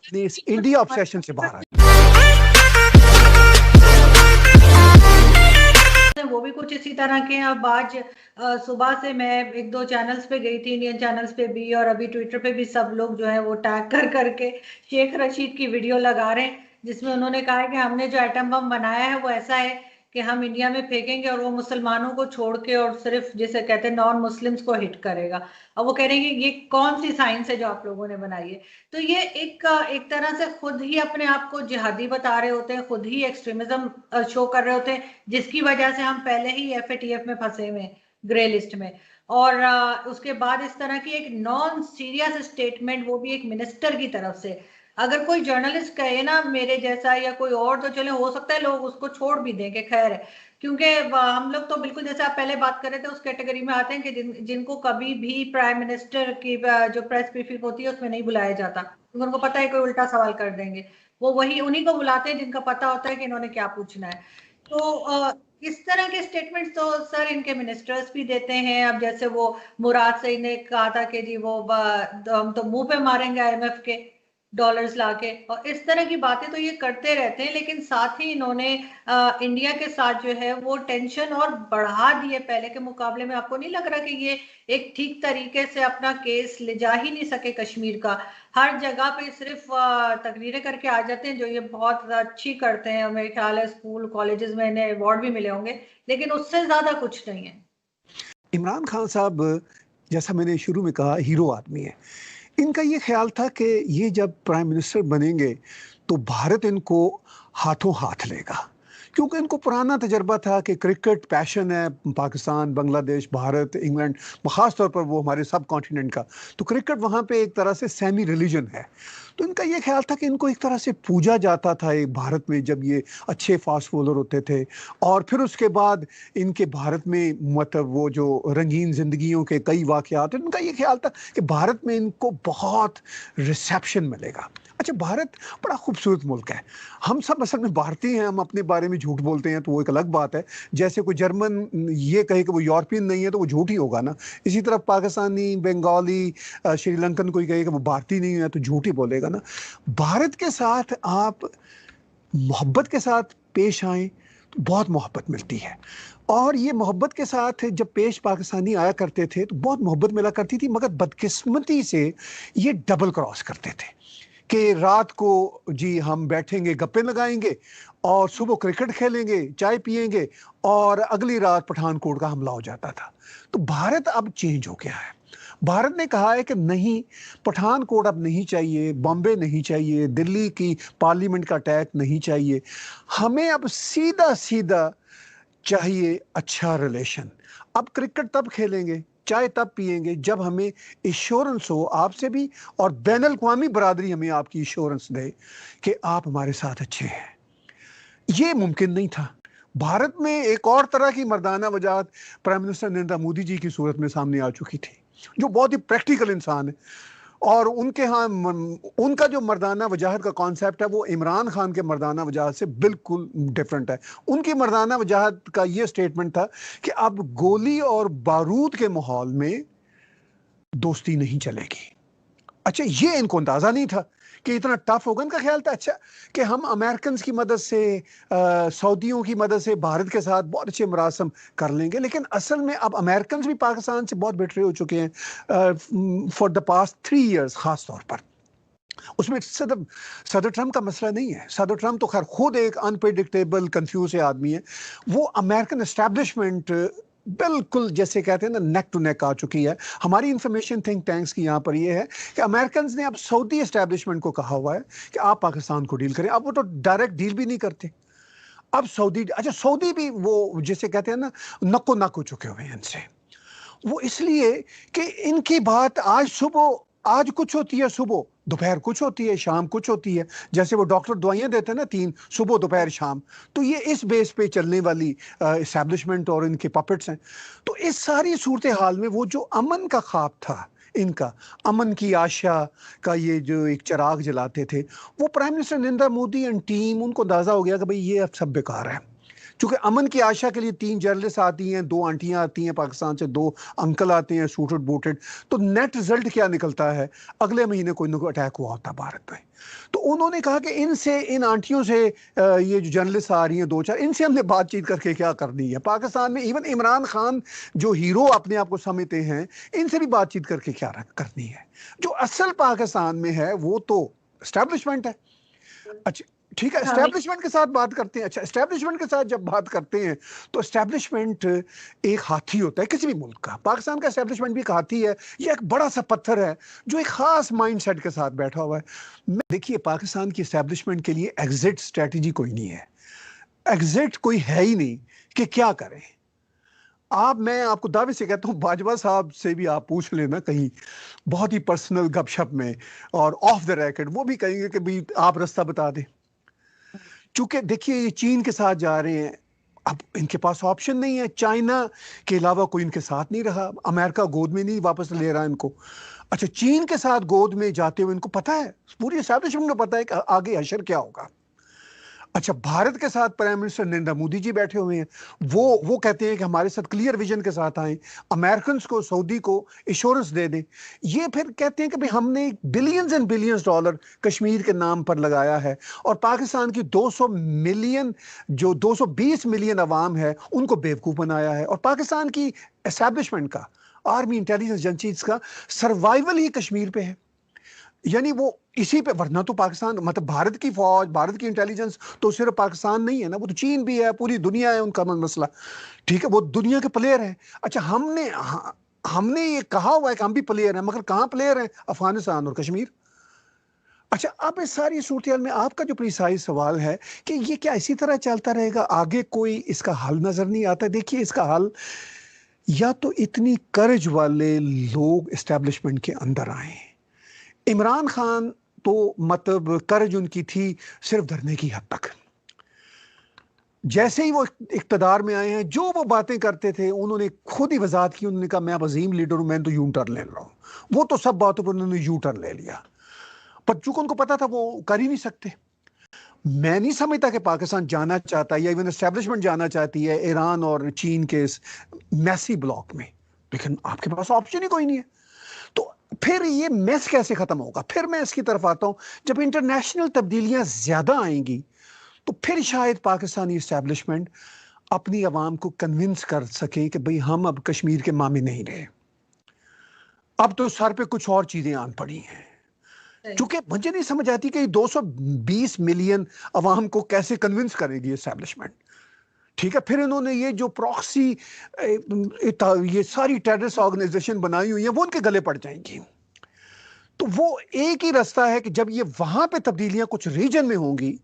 अपने इस India obsession से बाहर आए। वो भी कुछ इसी तरह के हैं। अब आज सुबह से मैं एक दो चैनल्स पे गई थी, इंडियन चैनल्स पे भी, और अभी ट्विटर पे भी सब लोग जो है वो टैग कर करके शेख रशीद की वीडियो लगा रहे हैं, जिसमें उन्होंने कहा है कि हमने जो एटम बम बनाया है वो ऐसा है कि हम इंडिया में फेंकेंगे और वो मुसलमानों को छोड़ के और सिर्फ जैसे कहते हैं नॉन मुस्लिम्स को हिट करेगा। अब वो कह रहे हैं कि ये कौन सी साइंस है जो आप लोगों ने बनाई है। तो ये एक तरह से खुद ही अपने आप को जिहादी बता रहे होते हैं, खुद ही एक्सट्रीमिज्म शो कर रहे होते हैं, जिसकी वजह से हम पहले ही एफएटीएफ में फंसे हुए, ग्रे लिस्ट में। और उसके बाद इस तरह की एक नॉन सीरियस स्टेटमेंट, वो भी एक मिनिस्टर की तरफ से। अगर कोई जर्नलिस्ट कहे ना मेरे जैसा या कोई और, तो चले हो सकता है लोग उसको छोड़ भी दें कि खैर है, क्योंकि हम लोग तो बिल्कुल जैसे आप पहले बात कर रहे थे उस कैटेगरी में आते हैं कि जिनको कभी भी प्राइम मिनिस्टर की जो प्रेस ब्रीफिंग होती है उसमें नहीं बुलाया जाता, क्योंकि उनको पता है कोई उल्टा सवाल कर देंगे। वो वही उन्हीं को बुलाते हैं जिनका पता होता है कि इन्होंने क्या पूछना है। तो इस तरह के स्टेटमेंट्स तो सर इनके मिनिस्टर्स भी देते हैं। अब जैसे वो मुराद सईद ने कहा था कि जी वो हम तो मुंह पे मारेंगे आईएमएफ के डॉलर्स लाके, और इस तरह की बातें तो ये करते रहते हैं। लेकिन साथ ही इन्होंने इंडिया के साथ जो है वो टेंशन और बढ़ा दिए पहले के मुकाबले में। आपको नहीं लग रहा कि ये एक ठीक तरीके से अपना केस ले जा ही नहीं सके कश्मीर का? हर जगह पे सिर्फ तकरीरें करके आ जाते हैं, जो ये बहुत अच्छी करते हैं, मेरे ख्याल है स्कूल कॉलेजेस में इन्हें अवार्ड भी मिले होंगे, लेकिन उससे ज्यादा कुछ नहीं है। इमरान खान साहब, जैसा मैंने शुरू में कहा, हीरो आदमी है। इनका ये ख्याल था कि ये जब प्राइम मिनिस्टर बनेंगे तो भारत इनको हाथों हाथ लेगा, क्योंकि इनको पुराना तजर्बा था कि क्रिकेट पैशन है पाकिस्तान, बांग्लादेश, भारत, इंग्लैंड, ख़ास तौर पर वो हमारे सब कॉन्टिनेंट का, तो क्रिकेट वहाँ पे एक तरह से सेमी रिलीजन है। तो इनका ये ख्याल था कि इनको एक तरह से पूजा जाता था एक भारत में जब ये अच्छे फास्ट बॉलर होते थे, और फिर उसके बाद इनके भारत में मतलब वो जो रंगीन ज़िंदगियों के कई वाक़यात, इनका ये ख्याल था कि भारत में इनको बहुत रिसेप्शन मिलेगा। अच्छा, भारत बड़ा खूबसूरत मुल्क है। हम सब असल में भारतीय हैं, हम अपने बारे में झूठ बोलते हैं तो वो एक अलग बात है। जैसे कोई जर्मन ये कहे कि वो यूरोपियन नहीं है तो वो झूठ ही होगा ना। इसी तरह पाकिस्तानी, बंगाली, श्रीलंकन कोई कहे कि वो भारतीय नहीं है तो झूठ ही बोलेगा ना। भारत के साथ आप मोहब्बत के साथ पेश आएँ तो बहुत मोहब्बत मिलती है, और ये मोहब्बत के साथ जब पेश पाकिस्तानी आया करते थे तो बहुत मोहब्बत मिला करती थी, मगर बदकिस्मती से ये डबल क्रॉस करते थे कि रात को जी हम बैठेंगे, गप्पे लगाएंगे, और सुबह क्रिकेट खेलेंगे, चाय पिएंगे, और अगली रात पठानकोट का हमला हो जाता था। तो भारत अब चेंज हो गया है। भारत ने कहा है कि नहीं, पठानकोट अब नहीं चाहिए, बॉम्बे नहीं चाहिए, दिल्ली की पार्लियामेंट का अटैक नहीं चाहिए, हमें अब सीधा सीधा चाहिए अच्छा रिलेशन। अब क्रिकेट तब खेलेंगे, चाय तब पिएंगे जब हमें एश्योरेंस हो आपसे भी, और बैन अल-अक़वामी बरादरी हमें आपकी एश्योरेंस दे कि आप हमारे साथ अच्छे हैं। ये मुमकिन नहीं था। भारत में एक और तरह की मर्दाना वजाहत प्राइम मिनिस्टर नरेंद्र मोदी जी की सूरत में सामने आ चुकी थी, जो बहुत ही प्रैक्टिकल इंसान है, और उनके यहाँ उनका जो मर्दाना वजाहत का कॉन्सेप्ट है वो इमरान खान के मर्दाना वजाहत से बिल्कुल डिफरेंट है। उनकी मर्दाना वजाहत का ये स्टेटमेंट था कि अब गोली और बारूद के माहौल में दोस्ती नहीं चलेगी। अच्छा, ये इनको अंदाजा नहीं था कि इतना टफ होगा। इनका ख्याल था अच्छा कि हम अमेरिकन की मदद से, सऊदियों की मदद से भारत के साथ बहुत अच्छे मरासम कर लेंगे, लेकिन असल में अब अमेरिकन भी पाकिस्तान से बहुत बेटरे हो चुके हैं फॉर द पास्ट 3 ईयर्स। खास तौर पर उसमें सदर ट्रम्प का मसला नहीं है। सदर ट्रम्प तो खैर खुद एक अनप्रेडिक्टेबल कंफ्यूज आदमी है। वो अमेरिकन एस्टैब्लिशमेंट बिल्कुल जैसे कहते हैं ना नेक टू नेक आ चुकी है। हमारी इंफॉर्मेशन थिंक टैंक्स की यहाँ पर ये है कि अमेरिकन ने अब सऊदी एस्टैब्लिशमेंट को कहा हुआ है कि आप पाकिस्तान को डील करें। अब वो तो डायरेक्ट डील भी नहीं करते। अब सऊदी, अच्छा सऊदी भी वो जिसे कहते हैं ना नक्को नक हो चुके हुए हैं इनसे। वो इसलिए कि इनकी बात आज सुबह आज कुछ होती है, सुबह दोपहर कुछ होती है, शाम कुछ होती है। जैसे वो डॉक्टर दवाइयाँ देते हैं ना 3 सुबह दोपहर शाम, तो ये इस बेस पे चलने वाली एस्टैब्लिशमेंट और इनके पपेट्स हैं। तो इस सारी सूरत हाल में वो जो अमन का ख्वाब था इनका, अमन की आशा का ये जो एक चिराग जलाते थे, वो prime minister Narendra Modi and team, उनको अंदाजा हो गया कि भाई ये अब सब बेकार है। चूंकि अमन की आशा के लिए 3 जर्नलिस्ट आती हैं, 2 आंटियां आती हैं पाकिस्तान से, 2 अंकल आते हैं सूटेड बूटेड, तो नेट रिजल्ट क्या निकलता है, अगले महीने कोई ना कोई अटैक हुआ होता भारत में। तो उन्होंने कहा कि इनसे, इन आंटियों से, ये जो जर्नलिस्ट आ रही हैं 2-4, इनसे हमने बातचीत करके क्या करनी है। पाकिस्तान में इवन इमरान खान जो हीरो अपने आप को समझते हैं, इनसे भी बातचीत करके क्या करनी है। जो असल पाकिस्तान में है वो तो एस्टैब्लिशमेंट है। अच्छा ठीक है, एस्टैब्लिशमेंट के साथ बात करते हैं। अच्छा, एस्टैब्लिशमेंट के साथ जब बात करते हैं तो एस्टैब्लिशमेंट एक हाथी होता है किसी भी मुल्क का। पाकिस्तान का एस्टैब्लिशमेंट भी एक हाथी है, ये एक बड़ा सा पत्थर है जो एक खास माइंडसेट के साथ बैठा हुआ है। देखिए, पाकिस्तान की एस्टैब्लिशमेंट के लिए एग्जिट स्ट्रेटजी कोई नहीं है, एग्जिट कोई है ही नहीं कि क्या करें। मैं आपको दावे से कहता हूं, बाजवा साहब से भी आप पूछ लेना कहीं बहुत ही पर्सनल गपशप में और ऑफ द रैकेट, वो भी कहेंगे कि भाई आप रास्ता बता दें। चूंकि देखिए ये चीन के साथ जा रहे हैं, अब इनके पास ऑप्शन नहीं है, चाइना के अलावा कोई इनके साथ नहीं रहा, अमेरिका गोद में नहीं वापस ले रहा इनको। अच्छा, चीन के साथ गोद में जाते हुए इनको पता है, पूरी एस्टैब्लिशमेंट को पता है कि आगे हशर क्या होगा। अच्छा, भारत के साथ प्राइम मिनिस्टर नरेंद्र मोदी जी बैठे हुए हैं, वो कहते हैं कि हमारे साथ क्लियर विजन के साथ आए, अमेरिकन को, सऊदी को एश्योरेंस दे दें। ये फिर कहते हैं कि भाई हमने billions and billions dollar Kashmir के नाम पर लगाया है और पाकिस्तान की 200 मिलियन, जो 220 मिलियन अवाम है, उनको बेवकूफ़ बनाया है। और पाकिस्तान की एस्टैब्लिशमेंट का, आर्मी, इंटेलिजेंस एजेंसीज का सर्वाइवल ही कश्मीर पे है। यानी वो इसी पे, वरना तो पाकिस्तान, मतलब भारत की फौज, भारत की इंटेलिजेंस तो सिर्फ पाकिस्तान नहीं है ना, वो तो चीन भी है, पूरी दुनिया है उनका मसला। ठीक है, वो दुनिया के प्लेयर है। अच्छा, हमने ये कहा हुआ है कि हम भी प्लेयर हैं, मगर कहाँ प्लेयर हैं? अफगानिस्तान और कश्मीर। अच्छा, अब इस सारी सूरत में आपका जो प्रिसाइज सवाल है कि ये क्या इसी तरह चलता रहेगा, आगे कोई इसका हल नजर नहीं आता। देखिए, इसका हल या तो इतनी कर्ज वाले लोग एस्टेब्लिशमेंट के अंदर आए। इमरान खान तो मतलब कर्ज उनकी थी सिर्फ धरने की हद तक। जैसे ही वो इख्तदार में आए हैं, जो वो बातें करते थे उन्होंने खुद ही वजाहत की, उन्होंने कहा मैं अब अजीम लीडर हूं, मैं तो यू टर्न ले रहा हूं। वो तो सब बातों पर उन्होंने यू टर्न ले लिया, पर चूंकि उनको पता था वो कर ही नहीं सकते। मैं नहीं समझता कि पाकिस्तान जाना चाहता है या इवन एस्टेब्लिशमेंट जाना चाहती है ईरान और चीन के इस मैसी ब्लॉक में, लेकिन आपके पास ऑप्शन ही कोई नहीं है। तो फिर ये मैस कैसे खत्म होगा? फिर मैं इसकी तरफ आता हूं, जब इंटरनेशनल तब्दीलियां ज्यादा आएंगी तो फिर शायद पाकिस्तानी इस्टेब्लिशमेंट अपनी आवाम को कन्विंस कर सके कि भाई हम अब कश्मीर के मामे नहीं रहे, अब तो सर पे कुछ और चीजें आन पड़ी हैं। चूंकि मुझे नहीं समझ आती कि 220 मिलियन अवाम को कैसे कन्विंस करेगी इस्टेब्लिशमेंट। ठीक है, फिर इन्होंने ये जो प्रॉक्सी, ये सारी टेररिस्ट ऑर्गेनाइजेशन बनाई हुई है, वो उनके गले पड़ जाएंगी। तो वो एक ही रास्ता है कि जब ये वहां पे तब्दीलियां कुछ रीजन में होंगी,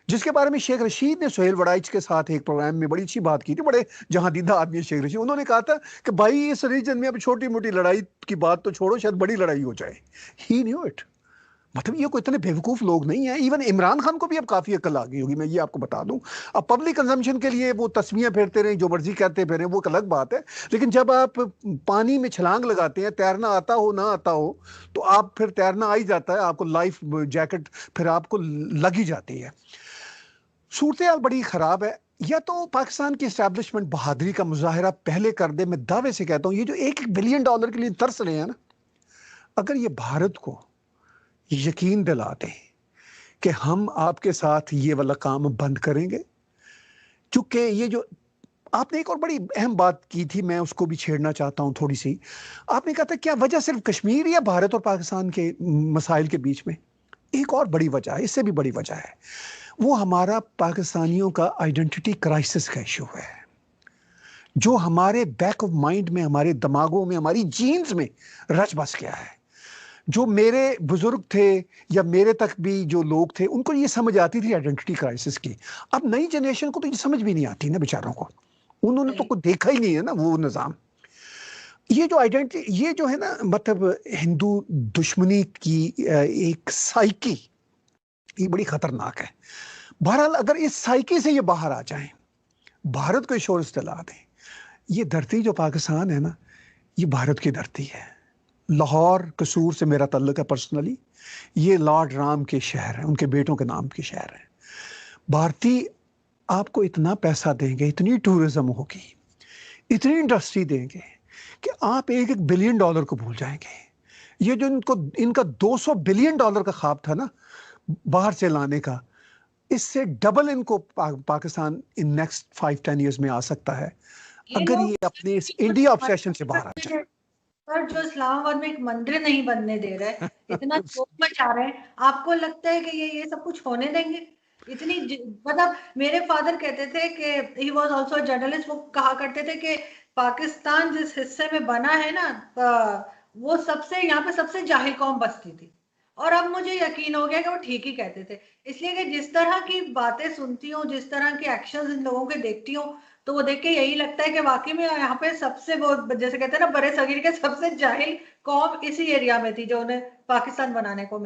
जिसके बारे में शेख रशीद ने सुहेल वड़ाइच के साथ एक प्रोग्राम में बड़ी अच्छी बात की थी, बड़े जहां दीदा आदमी है शेख रशीद, उन्होंने कहा था कि भाई इस रीजन में अब छोटी मोटी लड़ाई की बात तो छोड़ो, शायद बड़ी लड़ाई हो जाए। ही न्यू इट। मतलब ये कोई इतने बेवकूफ लोग नहीं है। इवन इमरान खान को भी अब काफी अकल आ गई होगी, मैं ये आपको बता दूं। अब पब्लिक कंजम्पशन के लिए वो तस्वीरें फेरते रहे, जो मर्जी कहते फिरें, वो एक अलग बात है। लेकिन जब आप पानी में छलांग लगाते हैं, तैरना आता हो ना आता हो, तो आप फिर तैरना आ ही जाता है, आपको लाइफ जैकेट फिर आपको लग ही जाती है। सूरत बड़ी खराब है। या तो पाकिस्तान की एस्टैब्लिशमेंट बहादुरी का मुजाहरा पहले कर दे। मैं दावे से कहता हूं, ये जो $1 बिलियन के लिए तरस रहे हैं ना, अगर ये भारत को यकीन दिला दें कि हम आपके साथ ये वाला काम बंद करेंगे। चूंकि ये जो आपने एक और बड़ी अहम बात की थी, मैं उसको भी छेड़ना चाहता हूं थोड़ी सी। आपने कहा था क्या वजह सिर्फ कश्मीर या भारत और पाकिस्तान के मसाइल के बीच में? एक और बड़ी वजह है, इससे भी बड़ी वजह है, वो हमारा पाकिस्तानियों का आइडेंटिटी क्राइसिस का इशू है, जो हमारे बैक ऑफ माइंड में, हमारे दिमागों में, हमारी जीन्स में रच बस गया है। जो मेरे बुजुर्ग थे या मेरे तक भी जो लोग थे, उनको ये समझ आती थी आइडेंटिटी क्राइसिस की। अब नई जनरेशन को तो ये समझ भी नहीं आती ना बेचारों को, उन्होंने तो कुछ देखा ही नहीं है ना वो निज़ाम। ये जो आइडेंटिटी, ये जो है ना, मतलब हिंदू दुश्मनी की एक साइकी, ये बड़ी खतरनाक है। बहरहाल अगर इस साइकी से ये बाहर आ जाएं, भारत को एश्योरेंस दिला दें, ये धरती जो पाकिस्तान है ना, ये भारत की धरती है। लाहौर कसूर से मेरा ताल्लुक है पर्सनली, ये लॉर्ड राम के शहर है, उनके बेटों के नाम के शहर है। भारतीय आपको इतना पैसा देंगे, इतनी टूरिज्म होगी, इतनी इंडस्ट्री देंगे कि आप $1 बिलियन को भूल जाएंगे। ये जो इनका $200 बिलियन का ख्वाब था ना बाहर से लाने का, इससे डबल इनको पाकिस्तान इन नेक्स्ट 5-10 इयर्स में आ सकता है, अगर ये अपने इस इंडिया ऑब्सेशन से बाहर आ जाए। पर जो इस्लामाबाद में एक मंदिर नहीं बनने दे रहे, इतना शोर मचा रहे हैं, आपको लगता है कि ये सब कुछ होने देंगे? इतनी मतलब मेरे फादर कहते थे कि ही वाज आल्सो जर्नलिस्ट, वो कहा करते थे कि पाकिस्तान जिस हिस्से में बना है ना, वो सबसे यहाँ पे सबसे जाहिल कौम बसती थी। और अब मुझे यकीन हो गया कि वो ठीक ही कहते थे, इसलिए कि जिस तरह की बातें सुनती हूँ, जिस तरह के एक्शंस इन लोगों के देखती हूँ, तो वो देख के यही लगता है कि वाकई में यहाँ पे सबसे वो जैसे कहते हैं ना बड़े सगीर के सबसे जाहिल कौम इसी एरिया में थी जो उन्हें पाकिस्तान बनाने को